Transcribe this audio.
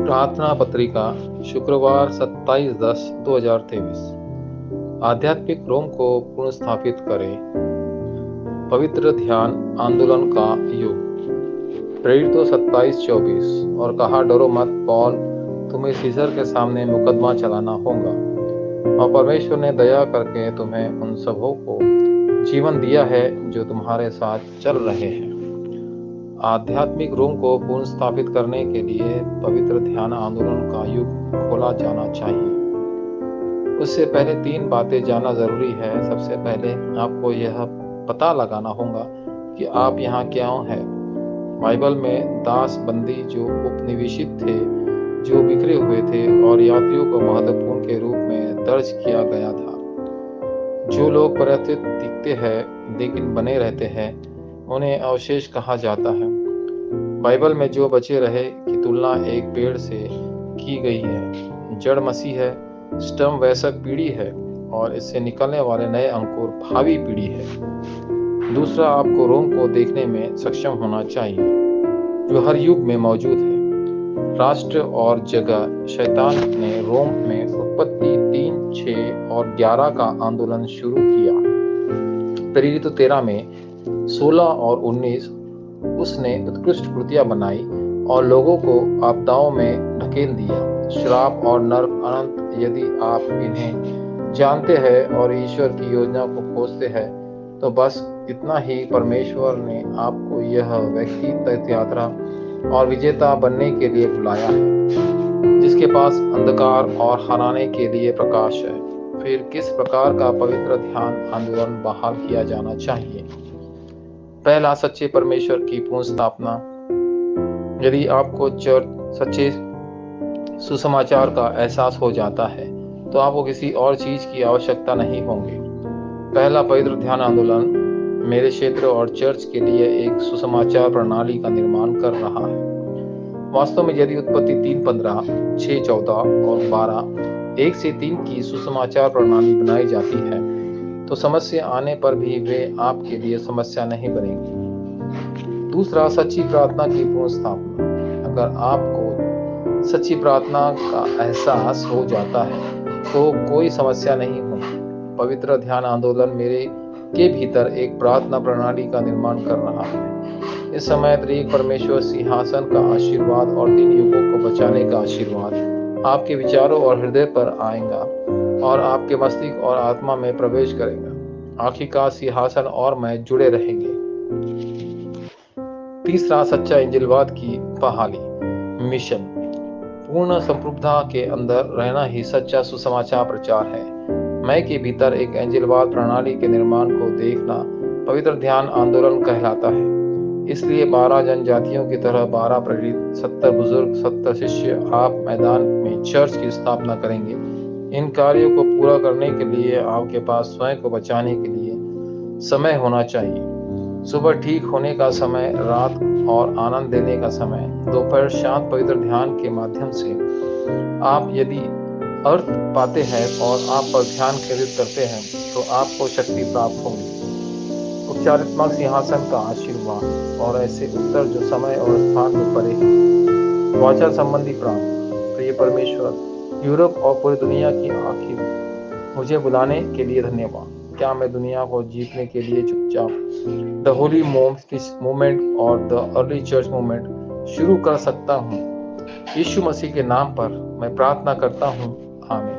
प्रार्थना पत्रिका शुक्रवार 27/10/2023। आध्यात्मिक रोम को पुनर्स्थापित करें। पवित्र ध्यान आंदोलन का युग। प्रेरितों 27:24। और कहा, डरो मत पौल, तुम्हें सीसर के सामने मुकदमा चलाना होगा, और परमेश्वर ने दया करके तुम्हें उन सबों को जीवन दिया है जो तुम्हारे साथ चल रहे हैं। आध्यात्मिक रोम को पुनर्स्थापित करने के लिए पवित्र ध्यान आंदोलन का युग खोला जाना चाहिए। उससे पहले 3 बातें जानना जरूरी है। सबसे पहले आपको यह पता लगाना होगा कि आप यहाँ क्यों हैं। बाइबल में दास बंदी जो उपनिवेशित थे, जो बिखरे हुए थे और यात्रियों को महत्वपूर्ण के रूप में दर्ज किया गया था। जो लोग परिवर्तित दिखते हैं लेकिन बने रहते हैं, उन्हें अवशेष कहा जाता है। बाइबल में जो बचे रहे की तुलना एक पेड़ से की गई है। जड़ मसीह है, स्टम वयस्क पीढ़ी है, और इससे निकलने वाले नए अंकुर भावी पीढ़ी है। दूसरा, आपको रोम को देखने में सक्षम होना चाहिए, जो हर युग में मौजूद है। राष्ट्र और जगह। शैतान ने रोम में उत्पत्ति 3, 6 और 11 का आंदोलन शुरू किया। प्रेरितों 13 में 16 और 19 उसने उत्कृष्ट कृतियां बनाई और लोगों को आपदाओं में ढकेल दिया। श्राप और नरक अनंत। यदि आप इन्हें जानते हैं और ईश्वर की योजना को खोजते हैं, तो बस इतना ही परमेश्वर ने आपको यह व्यक्ति तीर्थ यात्रा और विजेता बनने के लिए बुलाया है, जिसके पास अंधकार और हराने के लिए प्रकाश है। फिर किस प्रकार का पवित्र ध्यान आंदोलन बहाल किया जाना चाहिए? पहला, सच्चे परमेश्वर की पुनर्स्थापना। यदि आपको चर्च सच्चे सुसमाचार का एहसास हो जाता है, तो आपको किसी और चीज की आवश्यकता नहीं होगी। पहला पवित्र ध्यान आंदोलन मेरे क्षेत्र और चर्च के लिए एक सुसमाचार प्रणाली का निर्माण कर रहा है। वास्तव में यदि उत्पत्ति 3:15, 6:14 और 12 1 से 3 की सुसमाचार प्रणाली बनाई जाती है, तो समस्या आने पर भी वे आपके लिए समस्या नहीं बनेंगी। दूसरा, सच्ची प्रार्थना की पुनर्स्थापना। अगर आपको सच्ची प्रार्थना का एहसास हो जाता है, तो कोई समस्या नहीं होगी। पवित्र ध्यान आंदोलन मेरे के भीतर एक प्रार्थना प्रणाली का निर्माण कर रहा है। इस समय त्रिएक परमेश्वर सिंहासन का आशीर्वाद और 3 युगों को बचाने का आशीर्वाद आपके विचारों और हृदय पर आएगा और आपके मस्तिष्क और आत्मा में प्रवेश करेगा। आखिरकार सिंहासन और मैं जुड़े रहेंगे। तीसरा, सच्चा इंजिलवाद की बहाली। मिशन। पूर्ण संप्रभुता के अंदर रहना ही सच्चा सुसमाचार प्रचार है। मैं के भीतर एक इंजिलवाद प्रणाली के निर्माण को देखना पवित्र ध्यान आंदोलन कहलाता है। इसलिए 12 जनजातियों की तरह 12 प्रेरित, 70 बुजुर्ग, 70 शिष्य आप मैदान में चर्च की स्थापना करेंगे। इन कार्यों को पूरा करने के लिए आपके पास स्वयं को बचाने के लिए समय होना चाहिए। सुबह ठीक होने का समय, रात और आनंद देने का समय, दोपहर शांत पवित्र ध्यान के माध्यम से आप यदि अर्थ पाते हैं और आप पर ध्यान केंद्रित करते हैं, तो आपको शक्ति प्राप्त होगी। उपचारात्मक सिंहासन का आशीर्वाद और ऐसे उत्तर जो समय और स्थान में परे हैं। वाचा संबंधी प्राप्त। प्रिय परमेश्वर, यूरोप और पूरी दुनिया की आखिर मुझे बुलाने के लिए धन्यवाद। क्या मैं दुनिया को जीतने के लिए चुपचाप द होली मूवमेंट और द अर्ली चर्च मूवमेंट शुरू कर सकता हूँ? यीशु मसीह के नाम पर मैं प्रार्थना करता हूँ, आमीन।